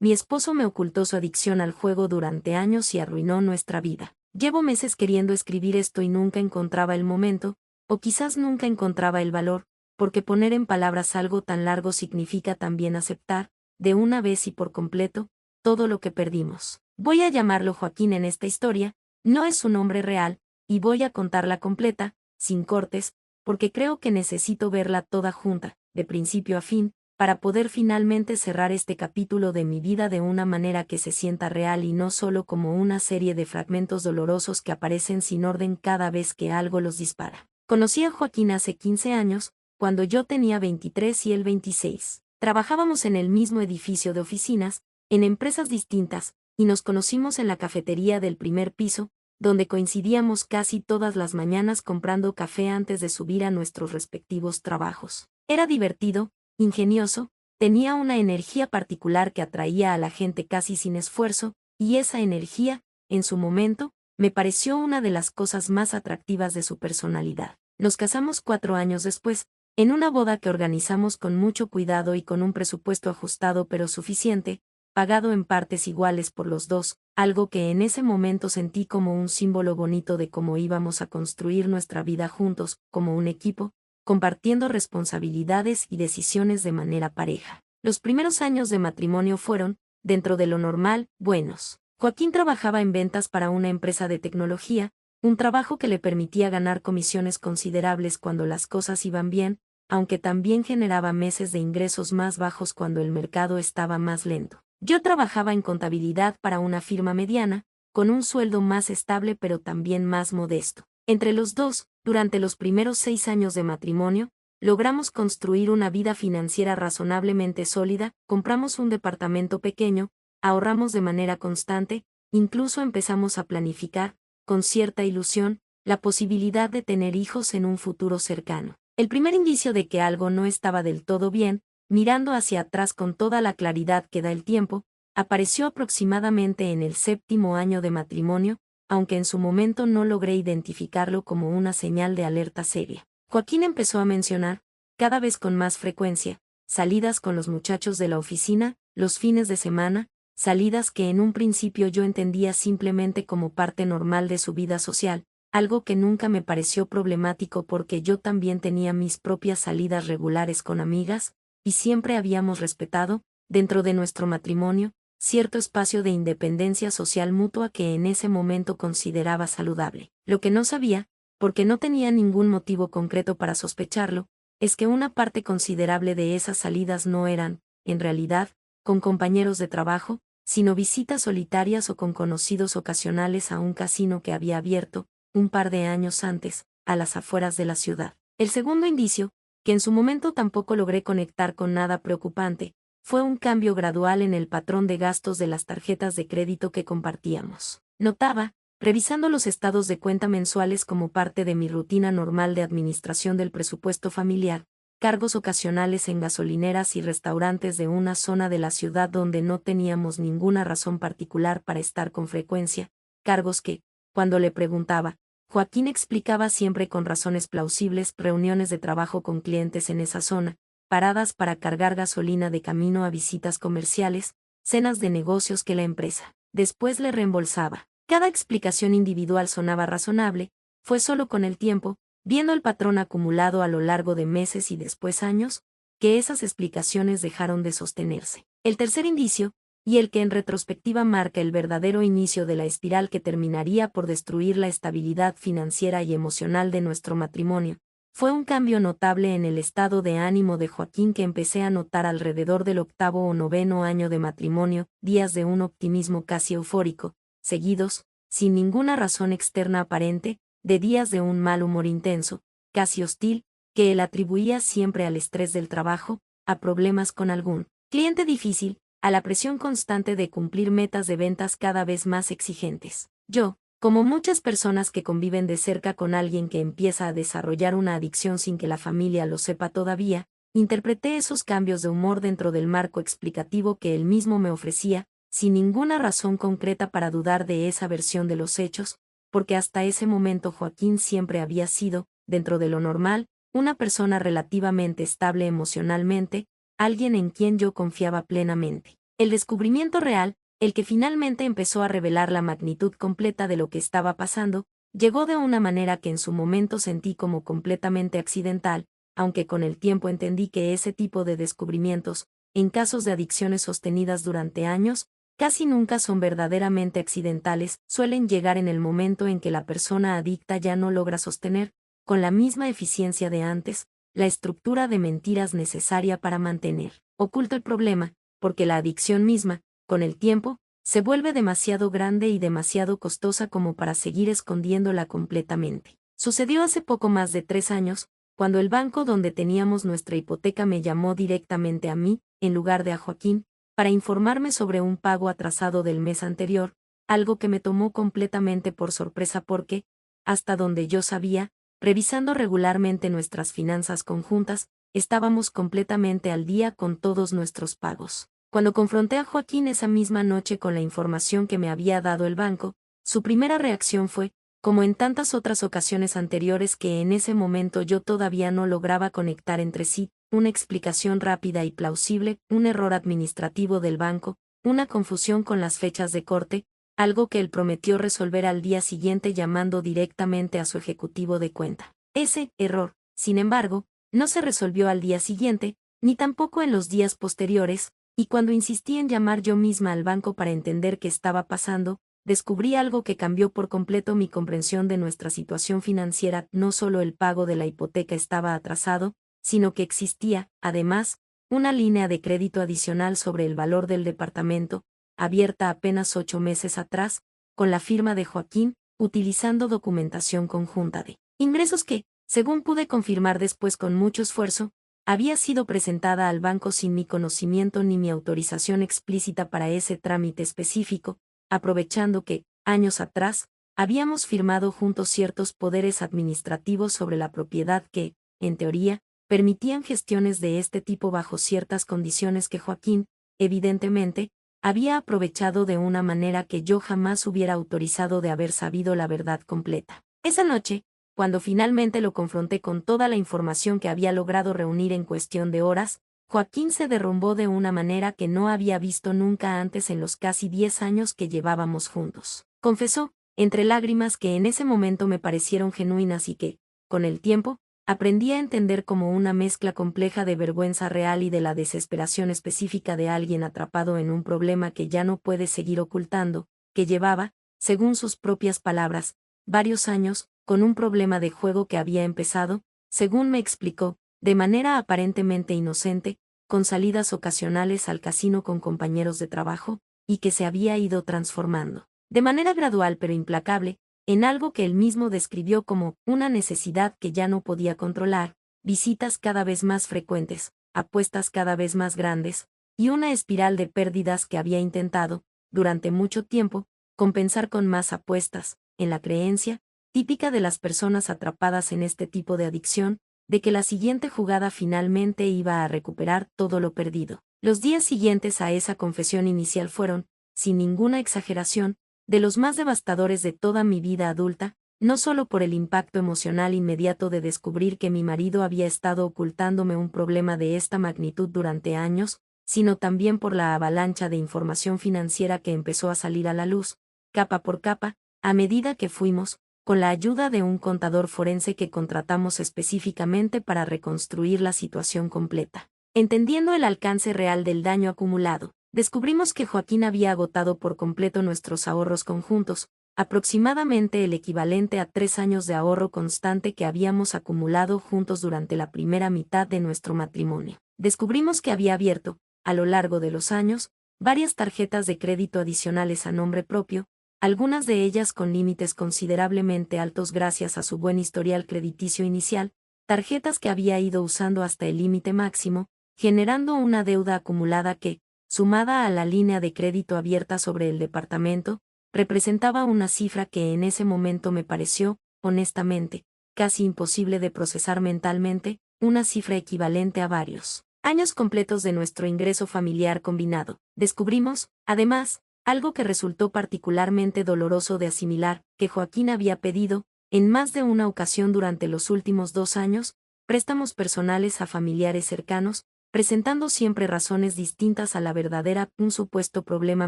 mi esposo me ocultó su adicción al juego durante años y arruinó nuestra vida. Llevo meses queriendo escribir esto y nunca encontraba el momento, o quizás nunca encontraba el valor, porque poner en palabras algo tan largo significa también aceptar, de una vez y por completo, todo lo que perdimos. Voy a llamarlo Joaquín en esta historia, no es su nombre real, y voy a contarla completa, sin cortes, porque creo que necesito verla toda junta, de principio a fin, para poder finalmente cerrar este capítulo de mi vida de una manera que se sienta real y no solo como una serie de fragmentos dolorosos que aparecen sin orden cada vez que algo los dispara. Conocí a Joaquín hace 15 años, cuando yo tenía 23 y él 26. Trabajábamos en el mismo edificio de oficinas, en empresas distintas, y nos conocimos en la cafetería del primer piso, donde coincidíamos casi todas las mañanas comprando café antes de subir a nuestros respectivos trabajos. Era divertido, ingenioso, tenía una energía particular que atraía a la gente casi sin esfuerzo, y esa energía, en su momento, me pareció una de las cosas más atractivas de su personalidad. Nos casamos 4 años después, en una boda que organizamos con mucho cuidado y con un presupuesto ajustado pero suficiente, pagado en partes iguales por los dos, algo que en ese momento sentí como un símbolo bonito de cómo íbamos a construir nuestra vida juntos, como un equipo, compartiendo responsabilidades y decisiones de manera pareja. Los primeros años de matrimonio fueron, dentro de lo normal, buenos. Joaquín trabajaba en ventas para una empresa de tecnología, un trabajo que le permitía ganar comisiones considerables cuando las cosas iban bien, aunque también generaba meses de ingresos más bajos cuando el mercado estaba más lento. Yo trabajaba en contabilidad para una firma mediana, con un sueldo más estable pero también más modesto. Entre los dos, durante los primeros 6 años de matrimonio, logramos construir una vida financiera razonablemente sólida, compramos un departamento pequeño, ahorramos de manera constante, incluso empezamos a planificar, con cierta ilusión, la posibilidad de tener hijos en un futuro cercano. El primer indicio de que algo no estaba del todo bien, mirando hacia atrás con toda la claridad que da el tiempo, apareció aproximadamente en el 7º año de matrimonio, aunque en su momento no logré identificarlo como una señal de alerta seria. Joaquín empezó a mencionar, cada vez con más frecuencia, salidas con los muchachos de la oficina, los fines de semana, salidas que en un principio yo entendía simplemente como parte normal de su vida social, algo que nunca me pareció problemático porque yo también tenía mis propias salidas regulares con amigas, y siempre habíamos respetado, dentro de nuestro matrimonio, cierto espacio de independencia social mutua que en ese momento consideraba saludable. Lo que no sabía, porque no tenía ningún motivo concreto para sospecharlo, es que una parte considerable de esas salidas no eran, en realidad, con compañeros de trabajo, sino visitas solitarias o con conocidos ocasionales a un casino que había abierto, un par de años antes, a las afueras de la ciudad. El segundo indicio, que en su momento tampoco logré conectar con nada preocupante, fue un cambio gradual en el patrón de gastos de las tarjetas de crédito que compartíamos. Notaba, revisando los estados de cuenta mensuales como parte de mi rutina normal de administración del presupuesto familiar, cargos ocasionales en gasolineras y restaurantes de una zona de la ciudad donde no teníamos ninguna razón particular para estar con frecuencia, cargos que, cuando le preguntaba, Joaquín explicaba siempre con razones plausibles, reuniones de trabajo con clientes en esa zona, paradas para cargar gasolina de camino a visitas comerciales, cenas de negocios que la empresa después le reembolsaba. Cada explicación individual sonaba razonable, fue solo con el tiempo, viendo el patrón acumulado a lo largo de meses y después años, que esas explicaciones dejaron de sostenerse. El tercer indicio, y el que en retrospectiva marca el verdadero inicio de la espiral que terminaría por destruir la estabilidad financiera y emocional de nuestro matrimonio, fue un cambio notable en el estado de ánimo de Joaquín que empecé a notar alrededor del 8º o 9º año de matrimonio, días de un optimismo casi eufórico, seguidos, sin ninguna razón externa aparente, de días de un mal humor intenso, casi hostil, que él atribuía siempre al estrés del trabajo, a problemas con algún cliente difícil, a la presión constante de cumplir metas de ventas cada vez más exigentes. Yo, como muchas personas que conviven de cerca con alguien que empieza a desarrollar una adicción sin que la familia lo sepa todavía, interpreté esos cambios de humor dentro del marco explicativo que él mismo me ofrecía, sin ninguna razón concreta para dudar de esa versión de los hechos, porque hasta ese momento Joaquín siempre había sido, dentro de lo normal, una persona relativamente estable emocionalmente, alguien en quien yo confiaba plenamente. El descubrimiento real, el que finalmente empezó a revelar la magnitud completa de lo que estaba pasando, llegó de una manera que en su momento sentí como completamente accidental, aunque con el tiempo entendí que ese tipo de descubrimientos, en casos de adicciones sostenidas durante años, casi nunca son verdaderamente accidentales, suelen llegar en el momento en que la persona adicta ya no logra sostener, con la misma eficiencia de antes, la estructura de mentiras necesaria para mantener oculto el problema, porque la adicción misma, con el tiempo, se vuelve demasiado grande y demasiado costosa como para seguir escondiéndola completamente. Sucedió hace poco más de 3 años, cuando el banco donde teníamos nuestra hipoteca me llamó directamente a mí, en lugar de a Joaquín, para informarme sobre un pago atrasado del mes anterior, algo que me tomó completamente por sorpresa porque, hasta donde yo sabía, revisando regularmente nuestras finanzas conjuntas, estábamos completamente al día con todos nuestros pagos. Cuando confronté a Joaquín esa misma noche con la información que me había dado el banco, su primera reacción fue, como en tantas otras ocasiones anteriores que en ese momento yo todavía no lograba conectar entre sí, una explicación rápida y plausible, un error administrativo del banco, una confusión con las fechas de corte, algo que él prometió resolver al día siguiente llamando directamente a su ejecutivo de cuenta. Ese error, sin embargo, no se resolvió al día siguiente, ni tampoco en los días posteriores, y cuando insistí en llamar yo misma al banco para entender qué estaba pasando, descubrí algo que cambió por completo mi comprensión de nuestra situación financiera. No solo el pago de la hipoteca estaba atrasado, sino que existía, además, una línea de crédito adicional sobre el valor del departamento, abierta apenas 8 meses atrás, con la firma de Joaquín, utilizando documentación conjunta de ingresos que, según pude confirmar después con mucho esfuerzo, había sido presentada al banco sin mi conocimiento ni mi autorización explícita para ese trámite específico, aprovechando que, años atrás, habíamos firmado juntos ciertos poderes administrativos sobre la propiedad que, en teoría, permitían gestiones de este tipo bajo ciertas condiciones que Joaquín, evidentemente, había aprovechado de una manera que yo jamás hubiera autorizado de haber sabido la verdad completa. Esa noche, cuando finalmente lo confronté con toda la información que había logrado reunir en cuestión de horas, Joaquín se derrumbó de una manera que no había visto nunca antes en los casi 10 años que llevábamos juntos. Confesó, entre lágrimas que en ese momento me parecieron genuinas y que, con el tiempo, aprendí a entender como una mezcla compleja de vergüenza real y de la desesperación específica de alguien atrapado en un problema que ya no puede seguir ocultando, que llevaba, según sus propias palabras, varios años, con un problema de juego que había empezado, según me explicó, de manera aparentemente inocente, con salidas ocasionales al casino con compañeros de trabajo, y que se había ido transformando, de manera gradual pero implacable, en algo que él mismo describió como una necesidad que ya no podía controlar, visitas cada vez más frecuentes, apuestas cada vez más grandes, y una espiral de pérdidas que había intentado, durante mucho tiempo, compensar con más apuestas, en la creencia, típica de las personas atrapadas en este tipo de adicción, de que la siguiente jugada finalmente iba a recuperar todo lo perdido. Los días siguientes a esa confesión inicial fueron, sin ninguna exageración, de los más devastadores de toda mi vida adulta, no solo por el impacto emocional inmediato de descubrir que mi marido había estado ocultándome un problema de esta magnitud durante años, sino también por la avalancha de información financiera que empezó a salir a la luz, capa por capa, a medida que fuimos, con la ayuda de un contador forense que contratamos específicamente para reconstruir la situación completa. Entendiendo el alcance real del daño acumulado, descubrimos que Joaquín había agotado por completo nuestros ahorros conjuntos, aproximadamente el equivalente a 3 años de ahorro constante que habíamos acumulado juntos durante la primera mitad de nuestro matrimonio. Descubrimos que había abierto, a lo largo de los años, varias tarjetas de crédito adicionales a nombre propio, algunas de ellas con límites considerablemente altos gracias a su buen historial crediticio inicial, tarjetas que había ido usando hasta el límite máximo, generando una deuda acumulada que, sumada a la línea de crédito abierta sobre el departamento, representaba una cifra que en ese momento me pareció, honestamente, casi imposible de procesar mentalmente, una cifra equivalente a varios años completos de nuestro ingreso familiar combinado. Descubrimos, además, algo que resultó particularmente doloroso de asimilar, que Joaquín había pedido, en más de una ocasión durante los últimos 2 años, préstamos personales a familiares cercanos, presentando siempre razones distintas a la verdadera, un supuesto problema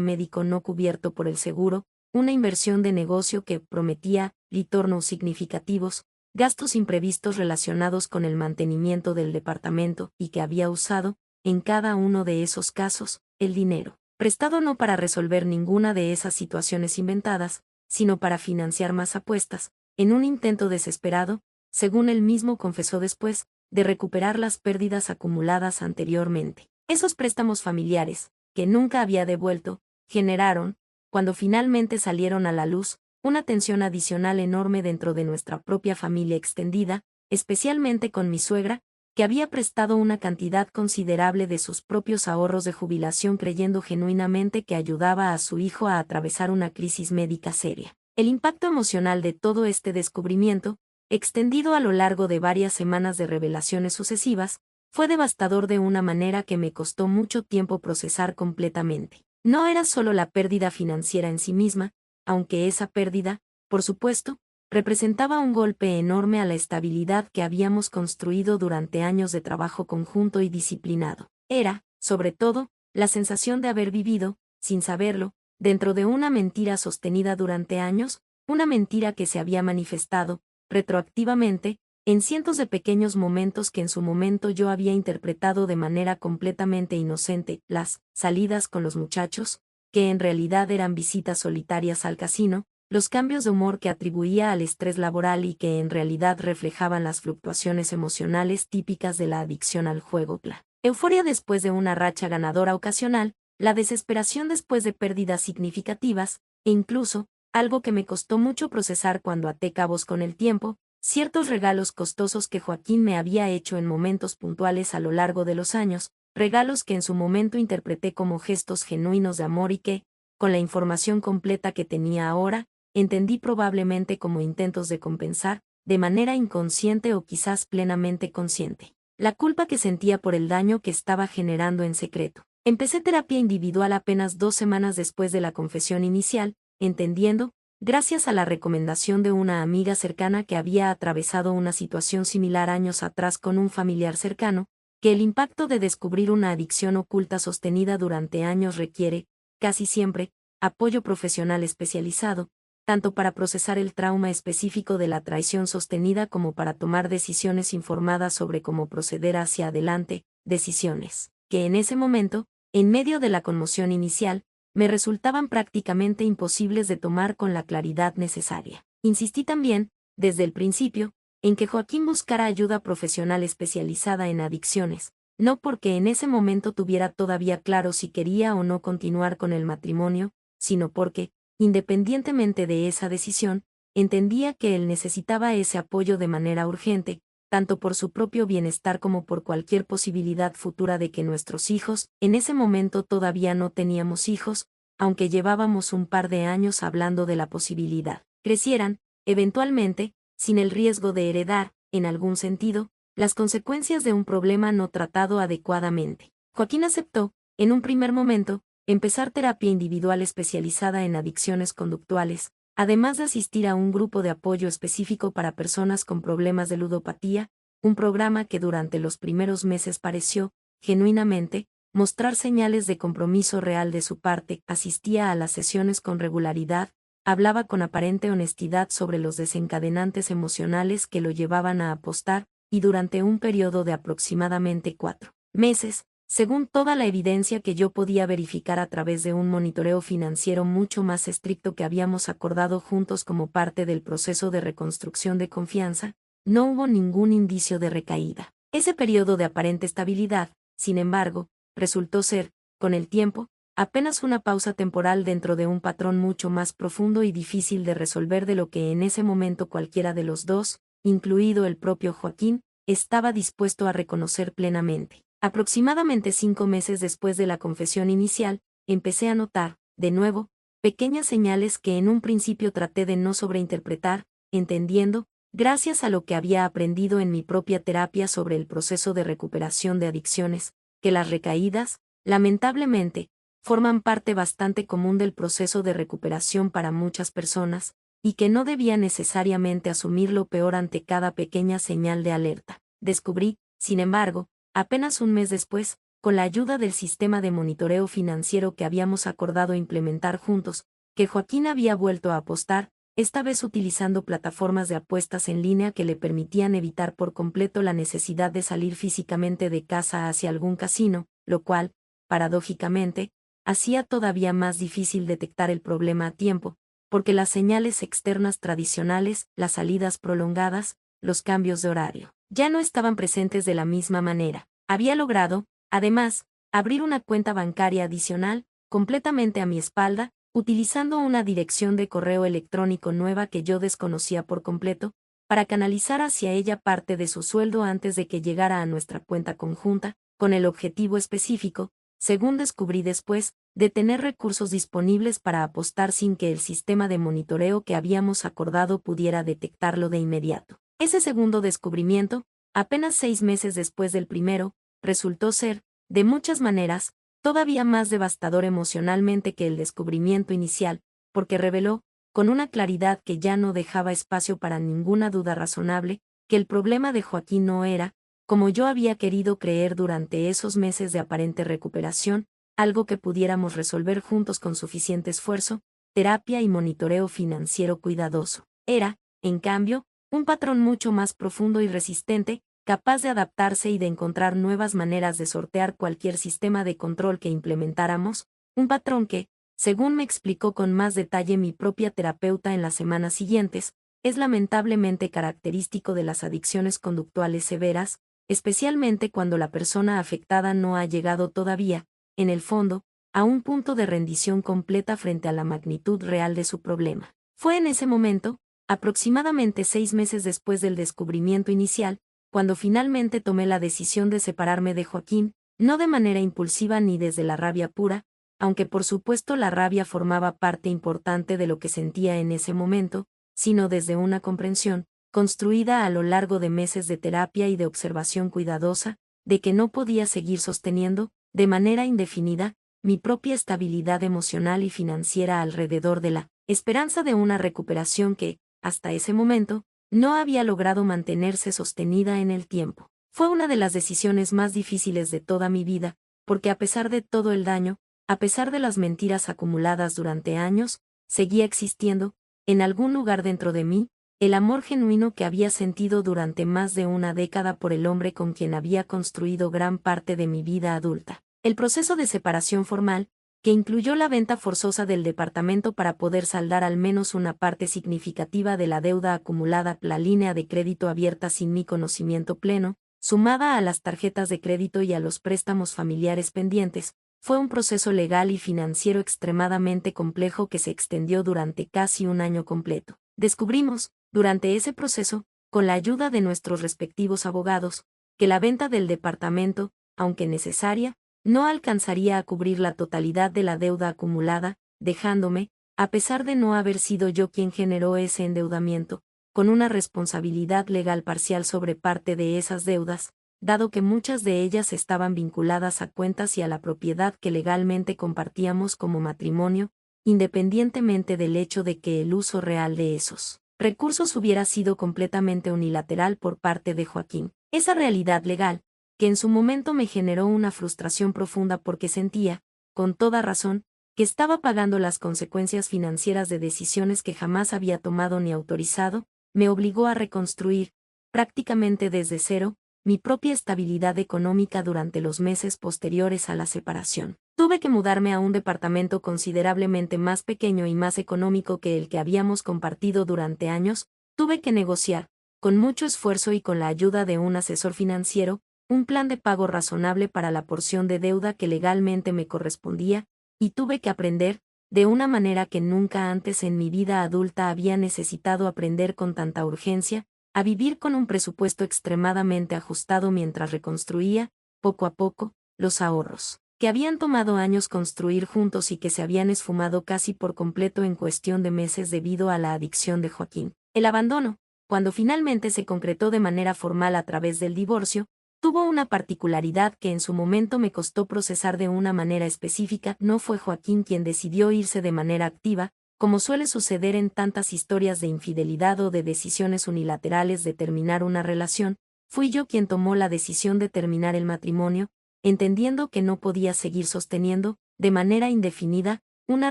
médico no cubierto por el seguro, una inversión de negocio que prometía retornos significativos, gastos imprevistos relacionados con el mantenimiento del departamento y que había usado, en cada uno de esos casos, el dinero prestado no para resolver ninguna de esas situaciones inventadas, sino para financiar más apuestas, en un intento desesperado, según él mismo confesó después, de recuperar las pérdidas acumuladas anteriormente. Esos préstamos familiares, que nunca había devuelto, generaron, cuando finalmente salieron a la luz, una tensión adicional enorme dentro de nuestra propia familia extendida, especialmente con mi suegra, que había prestado una cantidad considerable de sus propios ahorros de jubilación creyendo genuinamente que ayudaba a su hijo a atravesar una crisis médica seria. El impacto emocional de todo este descubrimiento, extendido a lo largo de varias semanas de revelaciones sucesivas, fue devastador de una manera que me costó mucho tiempo procesar completamente. No era solo la pérdida financiera en sí misma, aunque esa pérdida, por supuesto, representaba un golpe enorme a la estabilidad que habíamos construido durante años de trabajo conjunto y disciplinado. Era, sobre todo, la sensación de haber vivido, sin saberlo, dentro de una mentira sostenida durante años, una mentira que se había manifestado, retroactivamente, en cientos de pequeños momentos que en su momento yo había interpretado de manera completamente inocente, las salidas con los muchachos, que en realidad eran visitas solitarias al casino, los cambios de humor que atribuía al estrés laboral y que en realidad reflejaban las fluctuaciones emocionales típicas de la adicción al juego, la euforia después de una racha ganadora ocasional, la desesperación después de pérdidas significativas, e incluso, algo que me costó mucho procesar cuando até cabos con el tiempo, ciertos regalos costosos que Joaquín me había hecho en momentos puntuales a lo largo de los años, regalos que en su momento interpreté como gestos genuinos de amor y que, con la información completa que tenía ahora, entendí probablemente como intentos de compensar, de manera inconsciente o quizás plenamente consciente, la culpa que sentía por el daño que estaba generando en secreto. Empecé terapia individual apenas 2 semanas después de la confesión inicial, entendiendo, gracias a la recomendación de una amiga cercana que había atravesado una situación similar años atrás con un familiar cercano, que el impacto de descubrir una adicción oculta sostenida durante años requiere, casi siempre, apoyo profesional especializado, tanto para procesar el trauma específico de la traición sostenida como para tomar decisiones informadas sobre cómo proceder hacia adelante, decisiones que en ese momento, en medio de la conmoción inicial, me resultaban prácticamente imposibles de tomar con la claridad necesaria. Insistí también, desde el principio, en que Joaquín buscara ayuda profesional especializada en adicciones, no porque en ese momento tuviera todavía claro si quería o no continuar con el matrimonio, sino porque, independientemente de esa decisión, entendía que él necesitaba ese apoyo de manera urgente, tanto por su propio bienestar como por cualquier posibilidad futura de que nuestros hijos, en ese momento todavía no teníamos hijos, aunque llevábamos un par de años hablando de la posibilidad, crecieran, eventualmente, sin el riesgo de heredar, en algún sentido, las consecuencias de un problema no tratado adecuadamente. Joaquín aceptó, en un primer momento, empezar terapia individual especializada en adicciones conductuales, además de asistir a un grupo de apoyo específico para personas con problemas de ludopatía, un programa que durante los primeros meses pareció, genuinamente, mostrar señales de compromiso real de su parte, asistía a las sesiones con regularidad, hablaba con aparente honestidad sobre los desencadenantes emocionales que lo llevaban a apostar, y durante un periodo de aproximadamente 4 meses, según toda la evidencia que yo podía verificar a través de un monitoreo financiero mucho más estricto que habíamos acordado juntos como parte del proceso de reconstrucción de confianza, no hubo ningún indicio de recaída. Ese periodo de aparente estabilidad, sin embargo, resultó ser, con el tiempo, apenas una pausa temporal dentro de un patrón mucho más profundo y difícil de resolver de lo que en ese momento cualquiera de los dos, incluido el propio Joaquín, estaba dispuesto a reconocer plenamente. Aproximadamente 5 meses después de la confesión inicial, empecé a notar, de nuevo, pequeñas señales que en un principio traté de no sobreinterpretar, entendiendo, gracias a lo que había aprendido en mi propia terapia sobre el proceso de recuperación de adicciones, que las recaídas, lamentablemente, forman parte bastante común del proceso de recuperación para muchas personas, y que no debía necesariamente asumir lo peor ante cada pequeña señal de alerta. Descubrí, sin embargo, apenas un mes después, con la ayuda del sistema de monitoreo financiero que habíamos acordado implementar juntos, que Joaquín había vuelto a apostar, esta vez utilizando plataformas de apuestas en línea que le permitían evitar por completo la necesidad de salir físicamente de casa hacia algún casino, lo cual, paradójicamente, hacía todavía más difícil detectar el problema a tiempo, porque las señales externas tradicionales, las salidas prolongadas, los cambios de horario, ya no estaban presentes de la misma manera. Había logrado, además, abrir una cuenta bancaria adicional, completamente a mi espalda, utilizando una dirección de correo electrónico nueva que yo desconocía por completo, para canalizar hacia ella parte de su sueldo antes de que llegara a nuestra cuenta conjunta, con el objetivo específico, según descubrí después, de tener recursos disponibles para apostar sin que el sistema de monitoreo que habíamos acordado pudiera detectarlo de inmediato. Ese segundo descubrimiento, apenas 6 meses después del primero, resultó ser, de muchas maneras, todavía más devastador emocionalmente que el descubrimiento inicial, porque reveló, con una claridad que ya no dejaba espacio para ninguna duda razonable, que el problema de Joaquín no era, como yo había querido creer durante esos meses de aparente recuperación, algo que pudiéramos resolver juntos con suficiente esfuerzo, terapia y monitoreo financiero cuidadoso. Era, en cambio, un patrón mucho más profundo y resistente, capaz de adaptarse y de encontrar nuevas maneras de sortear cualquier sistema de control que implementáramos, un patrón que, según me explicó con más detalle mi propia terapeuta en las semanas siguientes, es lamentablemente característico de las adicciones conductuales severas, especialmente cuando la persona afectada no ha llegado todavía, en el fondo, a un punto de rendición completa frente a la magnitud real de su problema. Fue en ese momento, aproximadamente 6 meses después del descubrimiento inicial, cuando finalmente tomé la decisión de separarme de Joaquín, no de manera impulsiva ni desde la rabia pura, aunque por supuesto la rabia formaba parte importante de lo que sentía en ese momento, sino desde una comprensión, construida a lo largo de meses de terapia y de observación cuidadosa, de que no podía seguir sosteniendo, de manera indefinida, mi propia estabilidad emocional y financiera alrededor de la esperanza de una recuperación que, hasta ese momento, no había logrado mantenerse sostenida en el tiempo. Fue una de las decisiones más difíciles de toda mi vida, porque a pesar de todo el daño, a pesar de las mentiras acumuladas durante años, seguía existiendo, en algún lugar dentro de mí, el amor genuino que había sentido durante más de una década por el hombre con quien había construido gran parte de mi vida adulta. El proceso de separación formal, que incluyó la venta forzosa del departamento para poder saldar al menos una parte significativa de la deuda acumulada, la línea de crédito abierta sin mi conocimiento pleno, sumada a las tarjetas de crédito y a los préstamos familiares pendientes, fue un proceso legal y financiero extremadamente complejo que se extendió durante casi un año completo. Descubrimos, durante ese proceso, con la ayuda de nuestros respectivos abogados, que la venta del departamento, aunque necesaria, no alcanzaría a cubrir la totalidad de la deuda acumulada, dejándome, a pesar de no haber sido yo quien generó ese endeudamiento, con una responsabilidad legal parcial sobre parte de esas deudas, dado que muchas de ellas estaban vinculadas a cuentas y a la propiedad que legalmente compartíamos como matrimonio, independientemente del hecho de que el uso real de esos recursos hubiera sido completamente unilateral por parte de Joaquín. Esa realidad legal, que en su momento me generó una frustración profunda porque sentía, con toda razón, que estaba pagando las consecuencias financieras de decisiones que jamás había tomado ni autorizado, me obligó a reconstruir, prácticamente desde cero, mi propia estabilidad económica durante los meses posteriores a la separación. Tuve que mudarme a un departamento considerablemente más pequeño y más económico que el que habíamos compartido durante años, tuve que negociar, con mucho esfuerzo y con la ayuda de un asesor financiero, un plan de pago razonable para la porción de deuda que legalmente me correspondía, y tuve que aprender, de una manera que nunca antes en mi vida adulta había necesitado aprender con tanta urgencia, a vivir con un presupuesto extremadamente ajustado mientras reconstruía, poco a poco, los ahorros, que habían tomado años construir juntos y que se habían esfumado casi por completo en cuestión de meses debido a la adicción de Joaquín. El abandono, cuando finalmente se concretó de manera formal a través del divorcio, tuvo una particularidad que en su momento me costó procesar de una manera específica. No fue Joaquín quien decidió irse de manera activa, como suele suceder en tantas historias de infidelidad o de decisiones unilaterales de terminar una relación, fui yo quien tomó la decisión de terminar el matrimonio, entendiendo que no podía seguir sosteniendo, de manera indefinida, una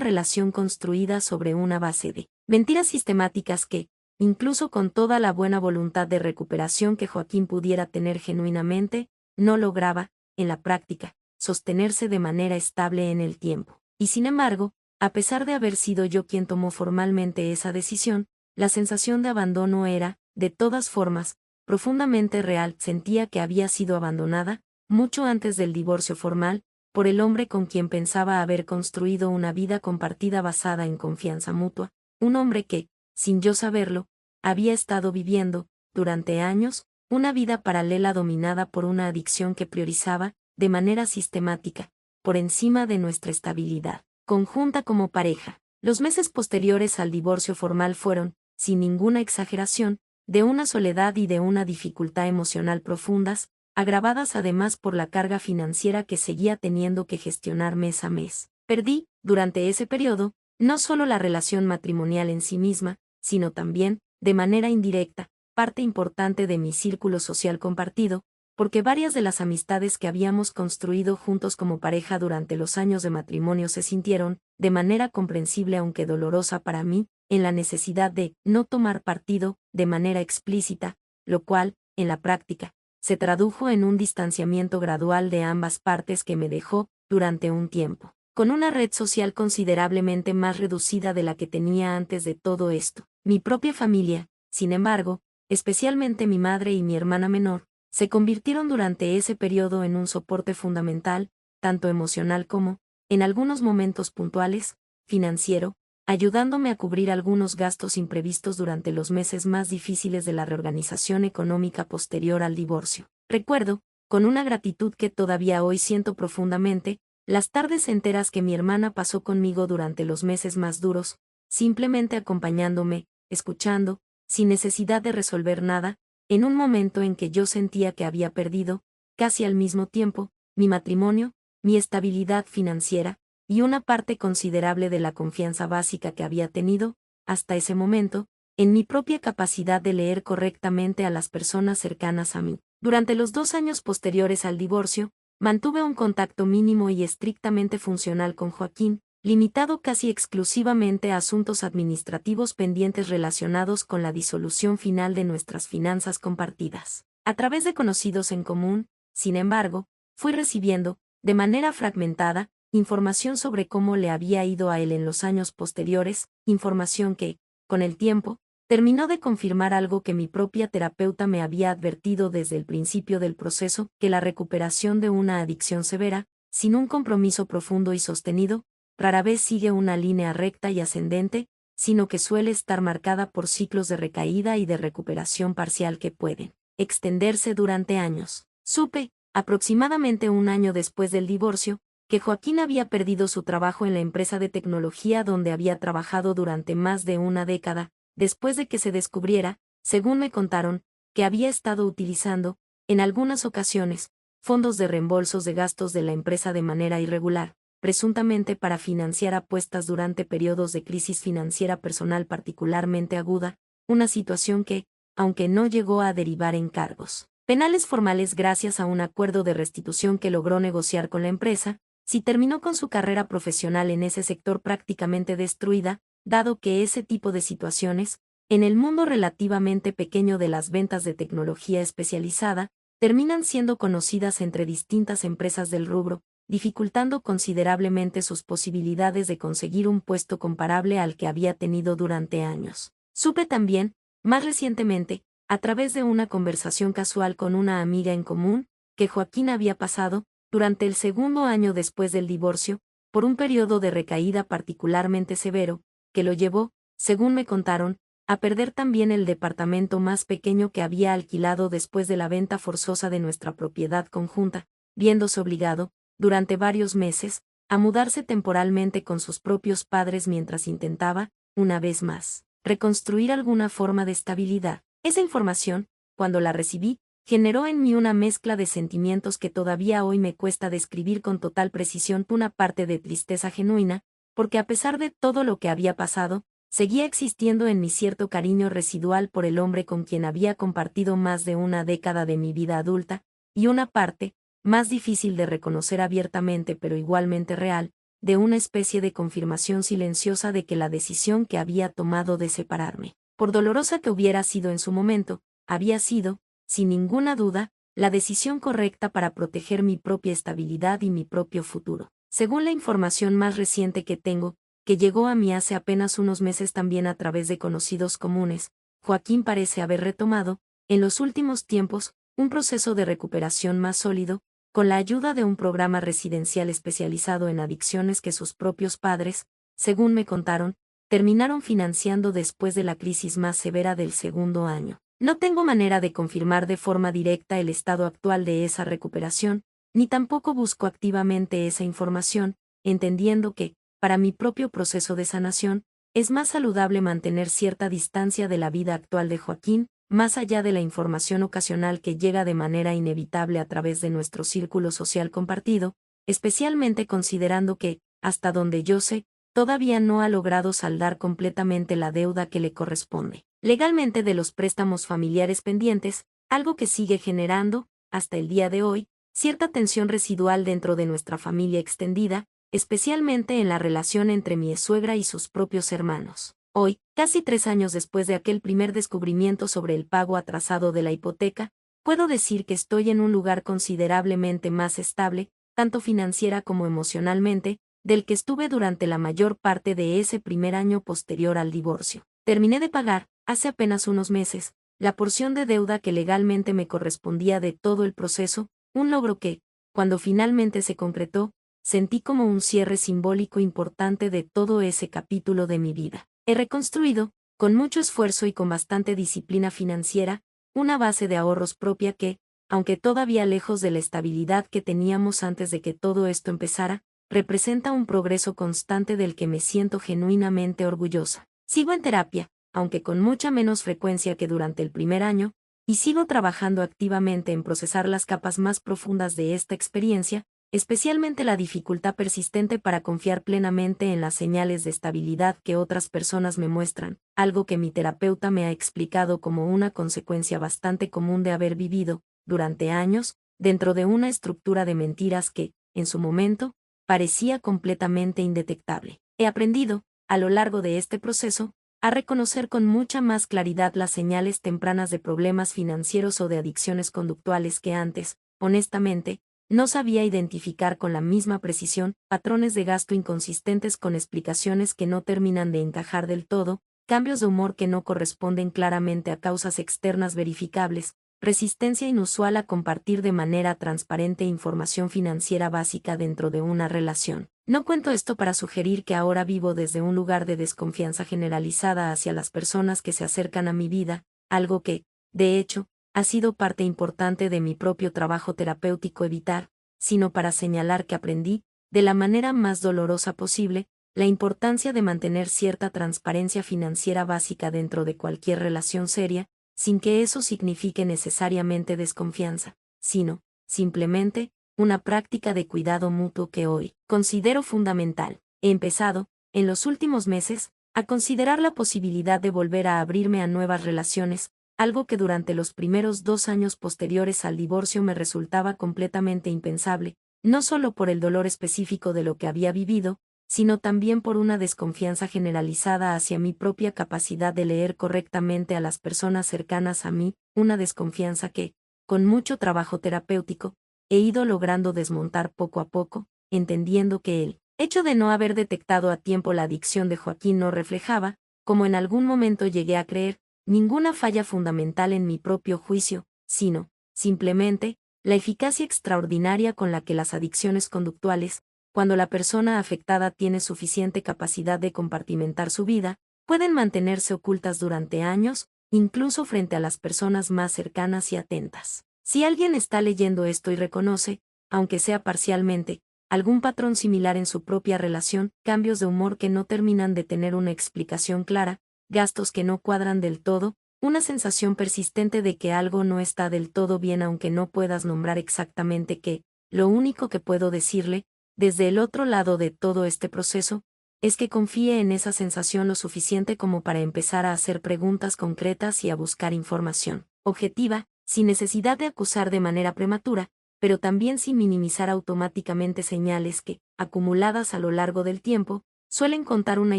relación construida sobre una base de mentiras sistemáticas que, incluso con toda la buena voluntad de recuperación que Joaquín pudiera tener genuinamente, no lograba, en la práctica, sostenerse de manera estable en el tiempo. Y sin embargo, a pesar de haber sido yo quien tomó formalmente esa decisión, la sensación de abandono era, de todas formas, profundamente real. Sentía que había sido abandonada, mucho antes del divorcio formal, por el hombre con quien pensaba haber construido una vida compartida basada en confianza mutua, un hombre que, sin yo saberlo, había estado viviendo, durante años, una vida paralela dominada por una adicción que priorizaba, de manera sistemática, por encima de nuestra estabilidad conjunta como pareja. Los meses posteriores al divorcio formal fueron, sin ninguna exageración, de una soledad y de una dificultad emocional profundas, agravadas además por la carga financiera que seguía teniendo que gestionar mes a mes. Perdí, durante ese periodo, no solo la relación matrimonial en sí misma, sino también, de manera indirecta, parte importante de mi círculo social compartido, porque varias de las amistades que habíamos construido juntos como pareja durante los años de matrimonio se sintieron, de manera comprensible aunque dolorosa para mí, en la necesidad de no tomar partido, de manera explícita, lo cual, en la práctica, se tradujo en un distanciamiento gradual de ambas partes que me dejó, durante un tiempo, con una red social considerablemente más reducida de la que tenía antes de todo esto. Mi propia familia, sin embargo, especialmente mi madre y mi hermana menor, se convirtieron durante ese periodo en un soporte fundamental, tanto emocional como, en algunos momentos puntuales, financiero, ayudándome a cubrir algunos gastos imprevistos durante los meses más difíciles de la reorganización económica posterior al divorcio. Recuerdo, con una gratitud que todavía hoy siento profundamente, las tardes enteras que mi hermana pasó conmigo durante los meses más duros, simplemente acompañándome, escuchando, sin necesidad de resolver nada, en un momento en que yo sentía que había perdido, casi al mismo tiempo, mi matrimonio, mi estabilidad financiera, y una parte considerable de la confianza básica que había tenido, hasta ese momento, en mi propia capacidad de leer correctamente a las personas cercanas a mí. Durante los 2 años posteriores al divorcio, mantuve un contacto mínimo y estrictamente funcional con Joaquín, limitado casi exclusivamente a asuntos administrativos pendientes relacionados con la disolución final de nuestras finanzas compartidas. A través de conocidos en común, sin embargo, fui recibiendo, de manera fragmentada, información sobre cómo le había ido a él en los años posteriores, información que, con el tiempo, terminó de confirmar algo que mi propia terapeuta me había advertido desde el principio del proceso, que la recuperación de una adicción severa, sin un compromiso profundo y sostenido, rara vez sigue una línea recta y ascendente, sino que suele estar marcada por ciclos de recaída y de recuperación parcial que pueden extenderse durante años. Supe, aproximadamente un año después del divorcio, que Joaquín había perdido su trabajo en la empresa de tecnología donde había trabajado durante más de una década, después de que se descubriera, según me contaron, que había estado utilizando, en algunas ocasiones, fondos de reembolsos de gastos de la empresa de manera irregular, presuntamente para financiar apuestas durante periodos de crisis financiera personal particularmente aguda, una situación que, aunque no llegó a derivar en cargos penales formales gracias a un acuerdo de restitución que logró negociar con la empresa, sí terminó con su carrera profesional en ese sector prácticamente destruida, dado que ese tipo de situaciones, en el mundo relativamente pequeño de las ventas de tecnología especializada, terminan siendo conocidas entre distintas empresas del rubro, dificultando considerablemente sus posibilidades de conseguir un puesto comparable al que había tenido durante años. Supe también, más recientemente, a través de una conversación casual con una amiga en común, que Joaquín había pasado, durante el segundo año después del divorcio, por un periodo de recaída particularmente severo, que lo llevó, según me contaron, a perder también el departamento más pequeño que había alquilado después de la venta forzosa de nuestra propiedad conjunta, viéndose obligado, durante varios meses, a mudarse temporalmente con sus propios padres mientras intentaba, una vez más, reconstruir alguna forma de estabilidad. Esa información, cuando la recibí, generó en mí una mezcla de sentimientos que todavía hoy me cuesta describir con total precisión. Una parte de tristeza genuina, porque a pesar de todo lo que había pasado, seguía existiendo en mí cierto cariño residual por el hombre con quien había compartido más de una década de mi vida adulta, y una parte, más difícil de reconocer abiertamente pero igualmente real, de una especie de confirmación silenciosa de que la decisión que había tomado de separarme, por dolorosa que hubiera sido en su momento, había sido, sin ninguna duda, la decisión correcta para proteger mi propia estabilidad y mi propio futuro. Según la información más reciente que tengo, que llegó a mí hace apenas unos meses también a través de conocidos comunes, Joaquín parece haber retomado, en los últimos tiempos, un proceso de recuperación más sólido, con la ayuda de un programa residencial especializado en adicciones que sus propios padres, según me contaron, terminaron financiando después de la crisis más severa del segundo año. No tengo manera de confirmar de forma directa el estado actual de esa recuperación, ni tampoco busco activamente esa información, entendiendo que, para mi propio proceso de sanación, es más saludable mantener cierta distancia de la vida actual de Joaquín, más allá de la información ocasional que llega de manera inevitable a través de nuestro círculo social compartido, especialmente considerando que, hasta donde yo sé, todavía no ha logrado saldar completamente la deuda que le corresponde legalmente de los préstamos familiares pendientes, algo que sigue generando, hasta el día de hoy, cierta tensión residual dentro de nuestra familia extendida, especialmente en la relación entre mi suegra y sus propios hermanos. Hoy, casi 3 años después de aquel primer descubrimiento sobre el pago atrasado de la hipoteca, puedo decir que estoy en un lugar considerablemente más estable, tanto financiera como emocionalmente, del que estuve durante la mayor parte de ese primer año posterior al divorcio. Terminé de pagar, hace apenas unos meses, la porción de deuda que legalmente me correspondía de todo el proceso, un logro que, cuando finalmente se concretó, sentí como un cierre simbólico importante de todo ese capítulo de mi vida. He reconstruido, con mucho esfuerzo y con bastante disciplina financiera, una base de ahorros propia que, aunque todavía lejos de la estabilidad que teníamos antes de que todo esto empezara, representa un progreso constante del que me siento genuinamente orgullosa. Sigo en terapia, aunque con mucha menos frecuencia que durante el primer año, y sigo trabajando activamente en procesar las capas más profundas de esta experiencia, especialmente la dificultad persistente para confiar plenamente en las señales de estabilidad que otras personas me muestran, algo que mi terapeuta me ha explicado como una consecuencia bastante común de haber vivido, durante años, dentro de una estructura de mentiras que, en su momento, parecía completamente indetectable. He aprendido, a lo largo de este proceso, a reconocer con mucha más claridad las señales tempranas de problemas financieros o de adicciones conductuales que antes, honestamente, no sabía identificar con la misma precisión, patrones de gasto inconsistentes con explicaciones que no terminan de encajar del todo, cambios de humor que no corresponden claramente a causas externas verificables, resistencia inusual a compartir de manera transparente información financiera básica dentro de una relación. No cuento esto para sugerir que ahora vivo desde un lugar de desconfianza generalizada hacia las personas que se acercan a mi vida, algo que, de hecho, ha sido parte importante de mi propio trabajo terapéutico evitar, sino para señalar que aprendí, de la manera más dolorosa posible, la importancia de mantener cierta transparencia financiera básica dentro de cualquier relación seria, sin que eso signifique necesariamente desconfianza, sino, simplemente, una práctica de cuidado mutuo que hoy considero fundamental. He empezado, en los últimos meses, a considerar la posibilidad de volver a abrirme a nuevas relaciones, algo que durante los primeros 2 años posteriores al divorcio me resultaba completamente impensable, no solo por el dolor específico de lo que había vivido, sino también por una desconfianza generalizada hacia mi propia capacidad de leer correctamente a las personas cercanas a mí, una desconfianza que, con mucho trabajo terapéutico, he ido logrando desmontar poco a poco, entendiendo que el hecho de no haber detectado a tiempo la adicción de Joaquín no reflejaba, como en algún momento llegué a creer, ninguna falla fundamental en mi propio juicio, sino, simplemente, la eficacia extraordinaria con la que las adicciones conductuales, cuando la persona afectada tiene suficiente capacidad de compartimentar su vida, pueden mantenerse ocultas durante años, incluso frente a las personas más cercanas y atentas. Si alguien está leyendo esto y reconoce, aunque sea parcialmente, algún patrón similar en su propia relación, cambios de humor que no terminan de tener una explicación clara, gastos que no cuadran del todo, una sensación persistente de que algo no está del todo bien aunque no puedas nombrar exactamente qué, lo único que puedo decirle, desde el otro lado de todo este proceso, es que confíe en esa sensación lo suficiente como para empezar a hacer preguntas concretas y a buscar información objetiva, sin necesidad de acusar de manera prematura, pero también sin minimizar automáticamente señales que, acumuladas a lo largo del tiempo, suelen contar una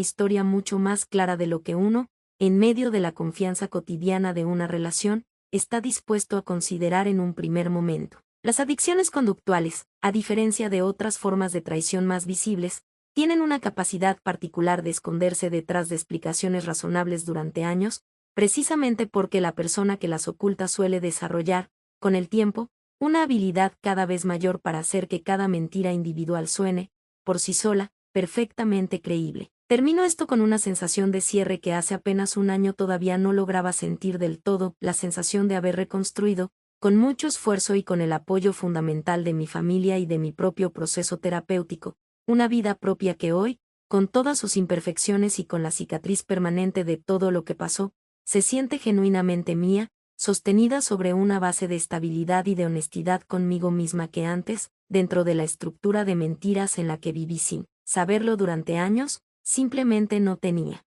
historia mucho más clara de lo que uno, en medio de la confianza cotidiana de una relación, está dispuesto a considerar en un primer momento. Las adicciones conductuales, a diferencia de otras formas de traición más visibles, tienen una capacidad particular de esconderse detrás de explicaciones razonables durante años, precisamente porque la persona que las oculta suele desarrollar, con el tiempo, una habilidad cada vez mayor para hacer que cada mentira individual suene, por sí sola, perfectamente creíble. Termino esto con una sensación de cierre que hace apenas un año todavía no lograba sentir del todo, la sensación de haber reconstruido, con mucho esfuerzo y con el apoyo fundamental de mi familia y de mi propio proceso terapéutico, una vida propia que hoy, con todas sus imperfecciones y con la cicatriz permanente de todo lo que pasó, se siente genuinamente mía, sostenida sobre una base de estabilidad y de honestidad conmigo misma que antes, dentro de la estructura de mentiras en la que viví sin saberlo durante años, simplemente no tenía.